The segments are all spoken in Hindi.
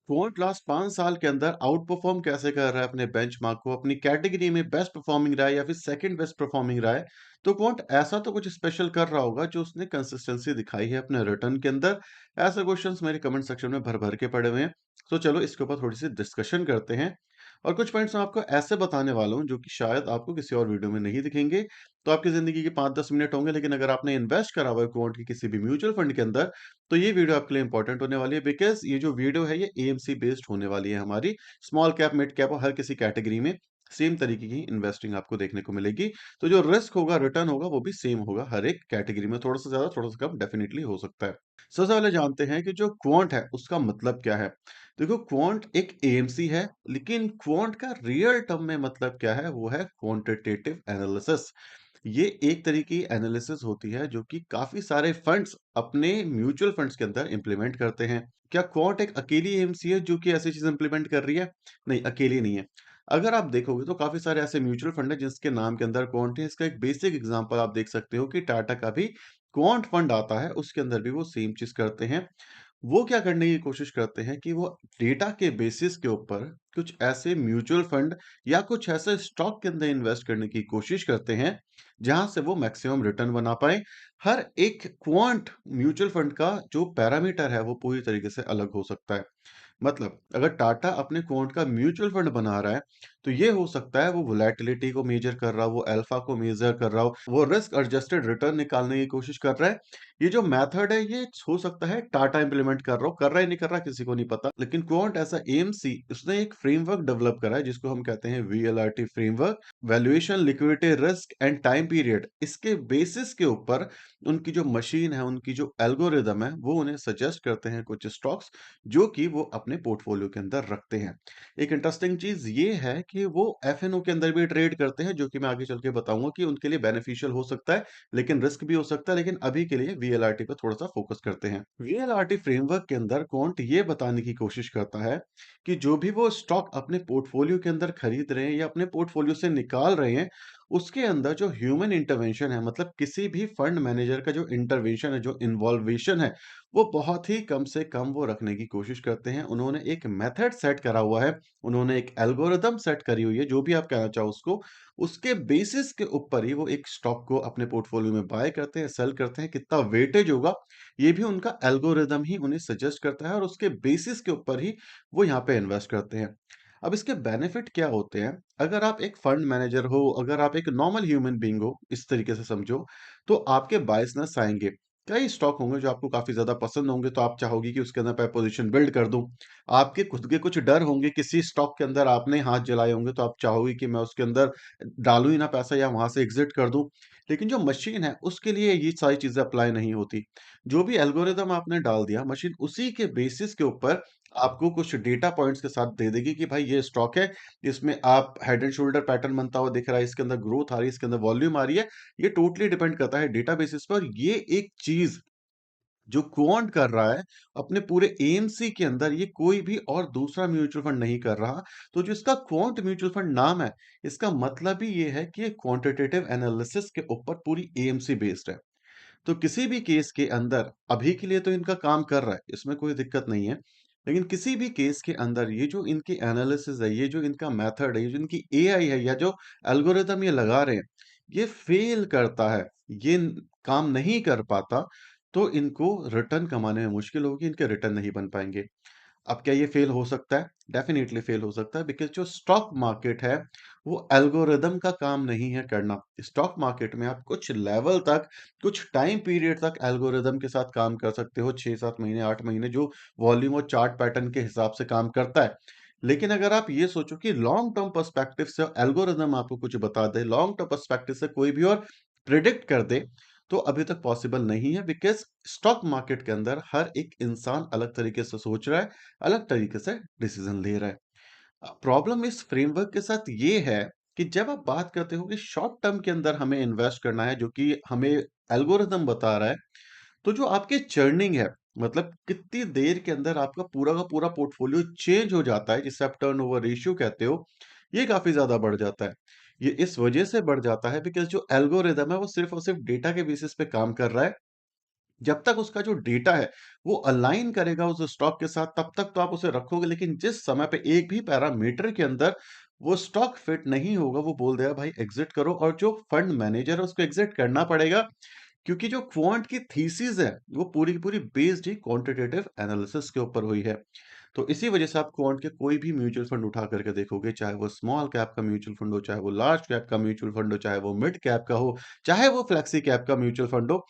क्वांट लास्ट 5 साल के अंदर आउट परफॉर्म कैसे कर रहा है अपने बेंचमार्क को, अपनी कैटेगरी में बेस्ट परफॉर्मिंग रहा है या फिर सेकंड बेस्ट परफॉर्मिंग रहा है। तो क्वांट ऐसा तो कुछ स्पेशल कर रहा होगा जो उसने कंसिस्टेंसी दिखाई है अपने रिटर्न के अंदर। ऐसे क्वेश्चंस मेरे कमेंट सेक्शन में भर भर के पड़े हुए हैं। तो चलो इसके ऊपर थोड़ी सी डिस्कशन करते हैं। और कुछ पॉइंट्स मैं आपको ऐसे बताने वाला हूँ जो कि शायद आपको किसी और वीडियो में नहीं दिखेंगे। तो आपकी जिंदगी के 5-10 मिनट होंगे, लेकिन अगर आपने इन्वेस्ट करा हुआ है क्वांट की किसी भी म्यूचुअल फंड के अंदर, तो ये वीडियो आपके लिए इंपॉर्टेंट होने वाली है। बिकॉज़ ये जो वीडियो है ये एएमसी बेस्ड होने वाली है हमारी। स्मॉल कैप, मिड कैप और हर किसी कैटेगरी में सेम तरीके की इन्वेस्टिंग आपको देखने को मिलेगी। तो जो रिस्क होगा, रिटर्न होगा, वो भी सेम होगा हर एक कैटेगरी में। थोड़ा-सा ज़्यादा, थोड़ा-सा कम डेफिनिटली हो सकता है। सबसे पहले जानते हैं कि जो क्वांट है उसका मतलब क्या है? देखो, क्वांट एक एएमसी है, लेकिन क्वांट का रियल टर्म में मतलब क्या है? वो है क्वांटिटेटिव एनालिसिस। ये एक तरीके की एनालिसिस होती है जो कि काफी सारे फंड्स अपने म्यूचुअल फंड्स के अंदर इंप्लीमेंट करते हैं। क्या क्वांट एक अकेली एएमसी है जो कि ऐसी चीज इंप्लीमेंट कर रही है? नहीं, अकेली नहीं है। अगर आप देखोगे तो काफी सारे ऐसे म्यूचुअल फंड है जिसके नाम के अंदर क्वांट है। इसका एक बेसिक एग्जांपल आप देख सकते हो कि टाटा का भी क्वांट फंड आता है, उसके अंदर भी वो सेम चीज करते हैं। वो क्या करने की कोशिश करते हैं कि वो डेटा के बेसिस के ऊपर कुछ ऐसे म्यूचुअल फंड या कुछ ऐसे स्टॉक के अंदर इन्वेस्ट करने की कोशिश करते हैं जहां से वो मैक्सिमम रिटर्न बना पाए। हर एक क्वांट म्यूचुअल फंड का जो पैरामीटर है वो पूरी तरीके से अलग हो सकता है। मतलब अगर टाटा अपने क्वांट का म्यूचुअल फंड बना रहा है, तो ये हो सकता है वो वोलेटिलिटी को मेजर कर रहा हो, वो अल्फा को मेजर कर रहा हो, वो रिस्क एडजस्टेड रिटर्न निकालने की कोशिश कर रहा है। ये जो मेथड है ये हो सकता है टाटा इंप्लीमेंट कर रहा हो, कर रहा है नहीं कर रहा किसी को नहीं पता। लेकिन क्वांट ऐसा एएमसी उसने एक फ्रेमवर्क डेवलप करा है जिसको हम कहते हैं VLRT framework, valuation, liquidity, risk and time period. इसके बेसिस के ऊपर उनकी जो मशीन है, उनकी जो एल्गोरिदम है, वो उन्हें सजेस्ट करते हैं कुछ स्टॉक्स जो कि वो अपने पोर्टफोलियो के अंदर रखते हैं। एक इंटरेस्टिंग चीज़ ये है कि वो एफएनओ के अंदर भी ट्रेड करते हैं, जो कि मैं आगे चल के बताऊँगा कि उनके लिए बेनिफिशियल हो सकता है, लेकिन रिस्क भी हो सकता है। लेकिन अभी के लिए वीएलआरटी पे थोड़ा-सा फोकस करते हैं। वीएलआरटी फ्रेमवर्क के अंदर क्वांट ये बताने की कोशिश करता है कि जो भी वो स्टॉक अपने पोर्टफोलियो के अंदर खरीद रहे हैं या अपने पोर्टफोलियो से निकाल रहे हैं, उसके अंदर जो ह्यूमन इंटरवेंशन है, मतलब किसी भी फंड मैनेजर का जो इंटरवेंशन है, जो इन्वॉल्वेशन है, वो बहुत ही कम से कम वो रखने की कोशिश करते हैं। उन्होंने एक मेथड सेट करा हुआ है, उन्होंने एक एल्गोरिदम सेट करी हुई है, जो भी आप कहना चाहो उसको। उसके बेसिस के ऊपर ही वो एक स्टॉक को अपने पोर्टफोलियो में बाय करते हैं, सेल करते हैं, कितना वेटेज होगा, ये भी उनका एल्गोरिदम ही उन्हें सजेस्ट करता है और उसके बेसिस के ऊपर ही वो यहाँ पे इन्वेस्ट करते हैं। अब इसके बेनिफिट क्या होते हैं? अगर आप एक फंड मैनेजर हो, अगर आप एक नॉर्मल ह्यूमन बीइंग हो, इस तरीके से समझो, तो आपके बायसनेस आएँगे। कई स्टॉक होंगे जो आपको काफ़ी ज़्यादा पसंद होंगे, तो आप चाहोगे कि उसके अंदर मैं पोज़ीशन बिल्ड कर दूँ। आपके खुद के कुछ डर होंगे, किसी स्टॉक के अंदर आपने हाथ जलाए होंगे, तो आप चाहोगे कि मैं उसके अंदर डालूँ ही ना पैसा या वहाँ से एग्ज़िट कर दूँ। लेकिन जो मशीन है, उसके लिए ये सारी चीज़ें अप्लाई नहीं होती। जो भी एल्गोरिदम आपने डाल दिया, मशीन उसी के बेसिस के ऊपर आपको कुछ डेटा पॉइंट्स के साथ दे देगी कि भाई ये स्टॉक है, इसमें आप हेड एंड शोल्डर पैटर्न बनता हुआ दिख रहा है, इसके अंदर ग्रोथ आ रही है, इसके अंदर वॉल्यूम आ रही है। ये टोटली डिपेंड करता है डेटा बेसिस पे। और ये एक चीज़ जो क्वांट कर रहा है अपने पूरे एएमसी के अंदर, ये कोई भी और दूसरा म्यूचुअल फंड नहीं कर रहा। तो जो इसका क्वांट म्यूचुअल फंड नाम है, इसका मतलब ही ये है कि ये क्वांटिटेटिव एनालिसिस के ऊपर पूरी एएमसी बेस्ड है। तो किसी भी केस के अंदर अभी के लिए तो इनका काम कर रहा है, इसमें कोई दिक्कत नहीं है। लेकिन किसी भी केस के अंदर ये जो इनकी एनालिसिस है, ये जो इनका मेथड है, ये जो इनकी एआई है या जो एल्गोरिदम ये लगा रहे हैं, ये फेल करता है, ये काम नहीं कर पाता, तो इनको रिटर्न कमाने में मुश्किल होगी, इनके रिटर्न नहीं बन पाएंगे। अब क्या ये फेल हो सकता है? डेफ़िनिटली फेल हो सकता है, बिकॉज़ जो स्टॉक मार्केट है, वो एल्गोरिदम का काम नहीं है करना। स्टॉक मार्केट में आप कुछ लेवल तक, कुछ टाइम पीरियड तक एल्गोरिदम के साथ काम कर सकते हो, 6-7 महीने, 8 महीने, जो वॉल्यूम और चार्ट पैटर्न के हिसाब से काम करता है। लेकिन अगर आप ये सोचो कि लॉन्ग टर्म पर्सपेक्टिव से एल्गोरिदम आपको कुछ बता दे, लॉन्ग टर्म पर्सपेक्टिव से कोई भी और प्रिडिक्ट कर दे, तो अभी तक पॉसिबल नहीं है। बिकॉज़ स्टॉक मार्केट के अंदर हर एक इंसान अलग तरीके से सोच रहा है, अलग तरीके से डिसीजन ले रहा है। प्रॉब्लम इस फ्रेमवर्क के साथ ये है कि जब आप बात करते हो कि शॉर्ट टर्म के अंदर हमें इन्वेस्ट करना है, जो कि हमें एल्गोरिदम बता रहा है, तो जो आपकी चर्निंग है, मतलब कितनी देर के अंदर आपका पूरा का पूरा पोर्टफोलियो चेंज हो जाता है, जिसे आप टर्नओवर रेशियो कहते हो, ये काफी ज्यादा बढ़ जाता है। ये इस वजह से बढ़ जाता है बिकॉज जो एल्गोरिदम है वो सिर्फ और सिर्फ डेटा के बेसिस पे काम कर रहा है। जब तक उसका जो डेटा है, वो अलाइन करेगा उस स्टॉक के साथ, तब तक तो आप उसे रखोगे, लेकिन जिस समय पे एक भी पैरामीटर के अंदर वो स्टॉक फिट नहीं होगा, वो बोल देगा भाई एग्ज़िट करो, और जो फंड मैनेजर है उसको एग्ज़िट करना पड़ेगा, क्योंकि जो क्वांट की थीसिस है, वो पूरी की पूरी बेस्ड ही क्वांटिटेटिव एनालिसिस के ऊपर हुई है। तो इसी वजह से आप क्वांट के कोई भी म्यूचुअल फंड उठा करके देखोगे, चाहे वो स्मॉल कैप का म्यूचुअल फंड हो, चाहे वो लार्ज कैप का म्यूचुअल फंड हो, चाहे वो मिड कैप का हो, चाहे वो फ्लेक्सी कैप का म्यूचुअल फंड हो,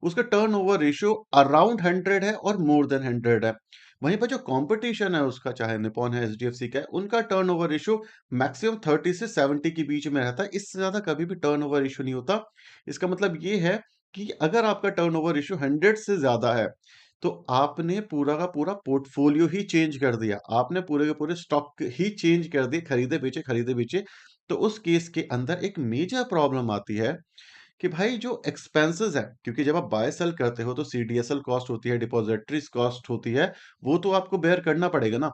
उसका टर्नओवर रेशियो अराउंड 100 है और मोर देन 100 है। वहीं पर जो कंपटीशन है उसका, चाहे निप्पॉन है, एचडीएफसी का है, उनका टर्नओवर रेशियो मैक्सिमम 30 से 70 के बीच में रहता है। इससे ज़्यादा कभी भी टर्नओवर रेशियो नहीं होता। इसका मतलब ये है कि अगर आपका टर्नओवर रेशियो 100 से ज़्यादा है, तो आपने पूरा का पूरा पोर्टफोलियो ही चेंज कर दिया। आपने पूरे के पूरे स्टॉक ही चेंज कर दिए, खरीदे-बेचे, खरीदे-बेचे। तो उस केस के अंदर एक मेजर प्रॉब्लम आती है कि भाई जो एक्सपेंसेस है, क्योंकि जब आप बाय सेल करते हो तो सीडीएसएल कॉस्ट होती है, डिपॉजिटरीज कॉस्ट होती है, वो तो आपको बेयर करना पड़ेगा ना।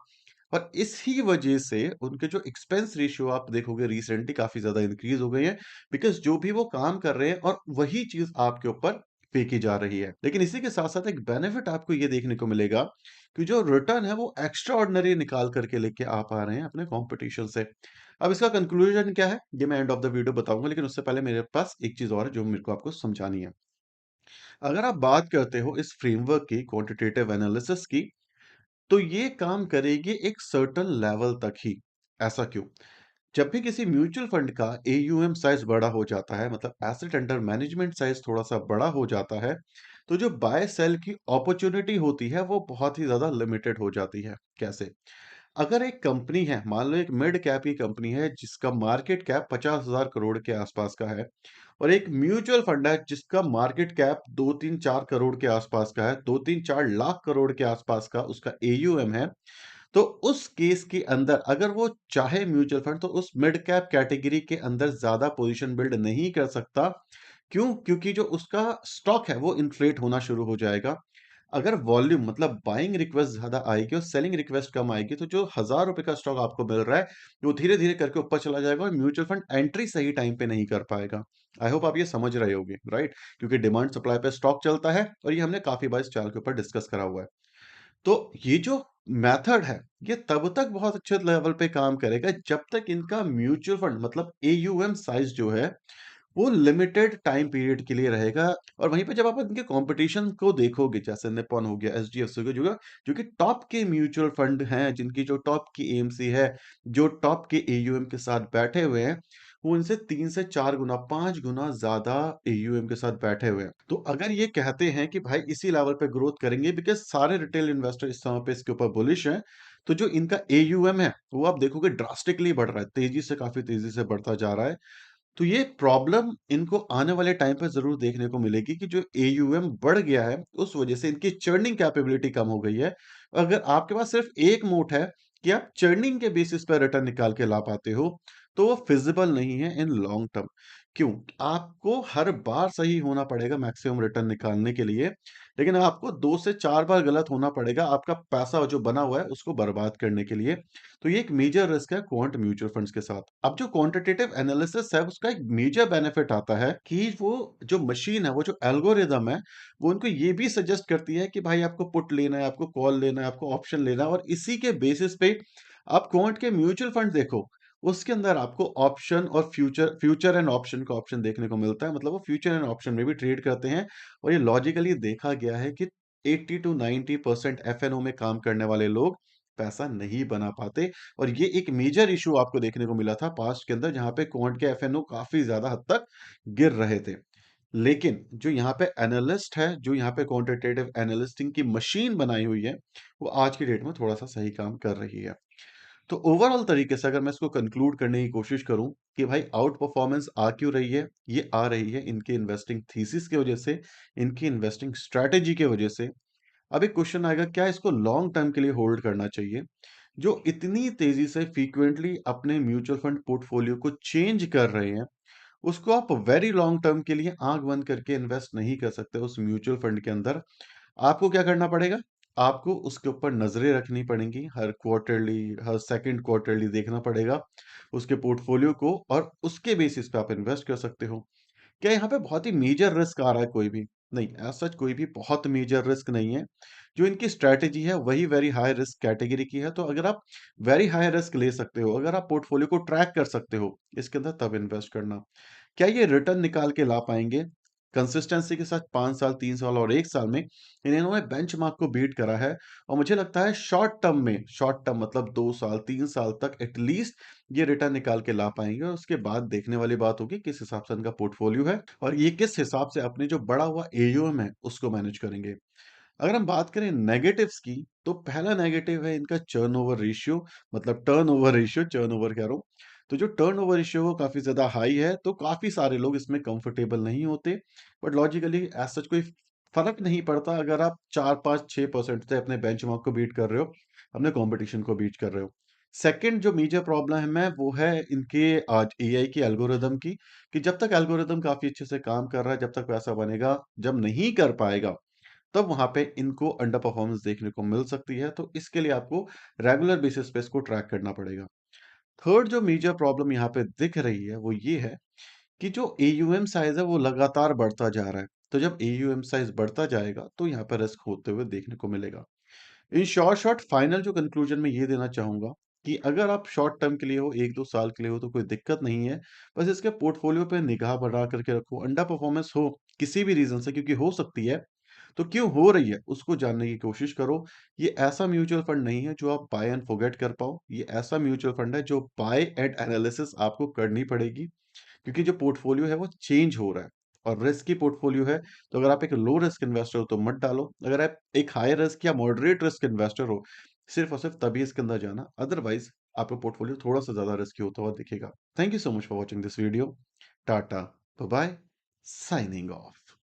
और इसी वजह से उनके जो एक्सपेंस रेशियो आप देखोगे रिसेंटली काफी ज्यादा इंक्रीज हो गई है, बिकॉज जो भी वो काम कर रहे हैं और वही चीज आपके ऊपर फेंकी जा रही है। लेकिन इसी के साथ साथ एक बेनिफिट आपको ये देखने को मिलेगा कि जो रिटर्न है वो एक्स्ट्रा ऑर्डिनरी निकाल करके लेके आ पा रहे हैं अपने कंपटीशन से। अब इसका कंक्लूजन क्या है, ये मैं एंड ऑफ द वीडियो बताऊंगा, लेकिन उससे पहले मेरे पास एक चीज और है जो मेरे को आपको समझानी है। अगर आप बात करते हो इस फ्रेमवर्क की, क्वांटिटेटिव एनालिसिस की, तो ये काम करेगी एक सर्टेन लेवल तक ही। ऐसा क्यों? जब भी किसी म्यूचुअल फंड का एयूएम साइज बड़ा हो जाता है, मतलब एसेट अंडर मैनेजमेंट साइज थोड़ा सा बड़ा हो जाता है, तो जो बाय सेल की अपॉर्चुनिटी होती है वो बहुत ही ज्यादा लिमिटेड हो जाती है। कैसे? अगर एक कंपनी है, मान लो एक मिड कैप की कंपनी है जिसका मार्केट कैप 50,000 करोड़ के आसपास का है, और एक म्यूचुअल फंड है जिसका मार्केट कैप 2-3-4 करोड़ के आसपास का है, 2-3-4 लाख करोड़ के आसपास का उसका एयूएम है, तो उस केस के अंदर अगर वो चाहे म्यूचुअल फंड, तो उस मिड कैप कैटेगरी के अंदर ज्यादा पोजीशन बिल्ड नहीं कर सकता। क्यों? क्योंकि जो उसका स्टॉक है वो इन्फ्लेट होना शुरू हो जाएगा। अगर वॉल्यूम मतलब बाइंग रिक्वेस्ट ज्यादा आएगी और सेलिंग रिक्वेस्ट कम आएगी, तो जो 1000 रुपए का स्टॉक आपको मिल रहा है, वो धीरे धीरे करके ऊपर चला जाएगा और म्यूचुअल फंड एंट्री सही टाइम पे नहीं कर पाएगा। आई होप आप ये समझ रहे होगे, राइट? क्योंकि डिमांड सप्लाई पे स्टॉक चलता है, और ये हमने काफी बार इस चैनल के ऊपर डिस्कस करा हुआ है। तो ये जो मेथड है, ये तब तक बहुत अच्छे लेवल पे काम करेगा जब तक इनका म्यूचुअल फंड मतलब एयूएम साइज जो है, वो लिमिटेड टाइम पीरियड के लिए रहेगा। और वहीं पे जब आप इनके कंपटीशन को देखोगे, जैसे निप्पॉन हो गया, एचडीएफसी हो गया, जो कि टॉप के म्यूचुअल फंड हैं, जिनकी जो टॉप की एएमसी है, जो टॉप के एयूएम के साथ बैठे हुए हैं, वो इनसे 3 से 4 गुना, 5 गुना ज़्यादा एयूएम के साथ बैठे हुए हैं। तो अगर ये कहते हैं कि भाई इसी लेवल पे ग्रोथ करेंगे, बिकॉज़ सारे रिटेल इन्वेस्टर इस समय पे इसके ऊपर बुलिश हैं, तो जो इनका एयूएम है, वो आप देखोगे ड्रास्टिकली बढ़ रहा है, तेज़ी से, काफ़ी तेज़ी से बढ़ता जा रहा है। तो ये प्रॉब्लम इनको आने वाले टाइम पे ज़रूर देखने को मिलेगी कि जो एयूएम बढ़ गया है, उस वजह से इनकी चर्निंग कैपेबिलिटी कम हो गई है। अगर आपके पास सिर्फ एक मोड है कि आप चर्निंग के बेसिस पे रिटर्न निकाल के ला पाते हो, तो वो फिजिबल नहीं है इन लॉन्ग टर्म। क्यों? आपको हर बार सही होना पड़ेगा मैक्सिमम रिटर्न निकालने के लिए, लेकिन आपको 2 से 4 बार गलत होना पड़ेगा आपका पैसा जो बना हुआ है उसको बर्बाद करने के लिए। तो ये एक मेजर रिस्क है क्वांट म्यूचुअल फंड्स के साथ। अब जो क्वांटिटेटिव एनालिसिस है, उसका एक मेजर बेनिफिट आता है कि वो जो मशीन है, वो जो एल्गोरिदम है, वो उनको ये भी सजेस्ट करती है कि भाई आपको पुट लेना है, आपको कॉल लेना है, आपको ऑप्शन लेना है, और इसी के बेसिस पे आप क्वांट के म्यूचुअल फंड देखो, उसके अंदर आपको ऑप्शन और फ्यूचर फ्यूचर एंड ऑप्शन का ऑप्शन देखने को मिलता है। मतलब वो फ्यूचर एंड ऑप्शन में भी ट्रेड करते हैं, और ये लॉजिकली देखा गया है कि 80 टू 90% एफएनओ में काम करने वाले लोग पैसा नहीं बना पाते। और ये एक मेजर इशू आपको देखने को मिला था पास्ट के अंदर, जहां पे क्वांट के एफएनओ काफी ज्यादा हद तक गिर रहे थे। लेकिन जो यहाँ पे एनालिस्ट है, जो यहाँ पे क्वांटिटेटिव एनालिस्टिंग की मशीन बनाई हुई है, वो आज की डेट में थोड़ा सा सही काम कर रही है। तो ओवरऑल तरीके से अगर मैं इसको कंक्लूड करने की कोशिश करूं कि भाई आउट परफॉर्मेंस आ क्यों रही है, ये आ रही है इनके इन्वेस्टिंग थीसिस की वजह से, इनकी इन्वेस्टिंग स्ट्रैटेजी की वजह से। अब एक क्वेश्चन आएगा, क्या इसको लॉन्ग टर्म के लिए होल्ड करना चाहिए? जो इतनी तेजी से फ्रीक्वेंटली अपने म्यूचुअल फंड पोर्टफोलियो को चेंज कर रहे हैं, उसको आप वेरी लॉन्ग टर्म के लिए आंख बंद करके इन्वेस्ट नहीं कर सकते उस म्यूचुअल फंड के अंदर। आपको क्या करना पड़ेगा? आपको उसके ऊपर नज़रें रखनी पड़ेंगी, हर क्वार्टरली, हर सेकंड क्वार्टरली देखना पड़ेगा उसके पोर्टफोलियो को, और उसके बेसिस पे आप इन्वेस्ट कर सकते हो। क्या यहाँ पे बहुत ही मेजर रिस्क आ रहा है कोई भी? नहीं, एज़ सच कोई भी बहुत मेजर रिस्क नहीं है। जो इनकी स्ट्रैटेजी है वही वेरी हाई रिस्क कैटेगरी की है। तो अगर आप वेरी हाई रिस्क ले सकते हो, अगर आप पोर्टफोलियो को ट्रैक कर सकते हो, इसके अंदर तब इन्वेस्ट करना। क्या ये रिटर्न निकाल के ला पाएँगे? कंसिस्टेंसी के साथ 5 साल, 3 साल और 1 साल में इन्होंने बेंचमार्क को बीट करा है और मुझे लगता है शॉर्ट टर्म मतलब 2 साल, 3 साल तक एट लीस्ट ये रिटर्न निकाल के ला पाएँगे और उसके बाद देखने वाली बात होगी किस हिसाब से इनका पोर्टफोलियो है और ये किस हिसाब से अपने जो बढ़ा हुआ एयूएम है, उसको मैनेज करेंगे। अगर हम बात करें नेगेटिव्स की, तो पहला नेगेटिव है इनका टर्नओवर कह रहा हूँ। तो जो टर्नओवर रेशियो वो काफ़ी ज़्यादा हाई है, तो काफ़ी सारे लोग इसमें कंफर्टेबल नहीं होते। बट लॉजिकली एज़ सच कोई फ़र्क नहीं पड़ता अगर आप 4, 5, 6% से अपने बेंचमार्क को बीट कर रहे हो, अपने कॉम्पिटिशन को बीट कर रहे हो। सेकंड जो मेजर प्रॉब्लम है, वो है इनके आज एआई की एल्गोरिदम की, कि जब तक एल्गोरिदम काफ़ी अच्छे से काम कर रहा है, जब तक पैसा बनेगा, जब नहीं कर पाएगा तब वहाँ पे इनको अंडर परफॉर्मेंस देखने को मिल सकती है, तो इसके लिए आपको रेगुलर बेसिस पे इसको ट्रैक करना पड़ेगा। थर्ड जो मेजर प्रॉब्लम यहाँ पे दिख रही है, वो ये है कि जो एयूएम साइज़ है, वो लगातार बढ़ता जा रहा है। तो जब एयूएम साइज़ बढ़ता जाएगा, तो यहाँ पे रिस्क होते हुए देखने को मिलेगा। इन शॉर्ट फाइनल जो कंक्लूजन मैं ये देना चाहूँगा कि अगर आप शॉर्ट टर्म के लिए हो, 1-2 साल के लिए हो, तो कोई दिक्कत नहीं है। बस इसके पोर्टफोलियो पे निगाह बना करके रखो, अंडर परफॉर्मेंस हो, किसी भी रीज़न से क्योंकि हो सकती है, तो क्यों हो रही है, उसको जानने की कोशिश करो। ये ऐसा म्यूचुअल फंड नहीं है जो आप बाय एंड फॉरगेट कर पाओ। ये ऐसा म्यूचुअल फंड है जो बाय एंड एनालिसिस आपको करनी पड़ेगी क्योंकि जो पोर्टफोलियो है वो चेंज हो रहा है और रिस्की पोर्टफोलियो है, तो अगर आप एक लो रिस्क इन्वेस्टर हो तो मत डालो। अगर आप एक हाई रिस्क या मॉडरेट रिस्क इन्वेस्टर हो, सिर्फ़ और सिर्फ़ तभी इसके अंदर जाना, अदरवाइज़ आपका पोर्टफोलियो थोड़ा-सा ज़्यादा रिस्की होता हुआ दिखेगा। Thank you so much for watching this video. Tata, bye-bye, signing off.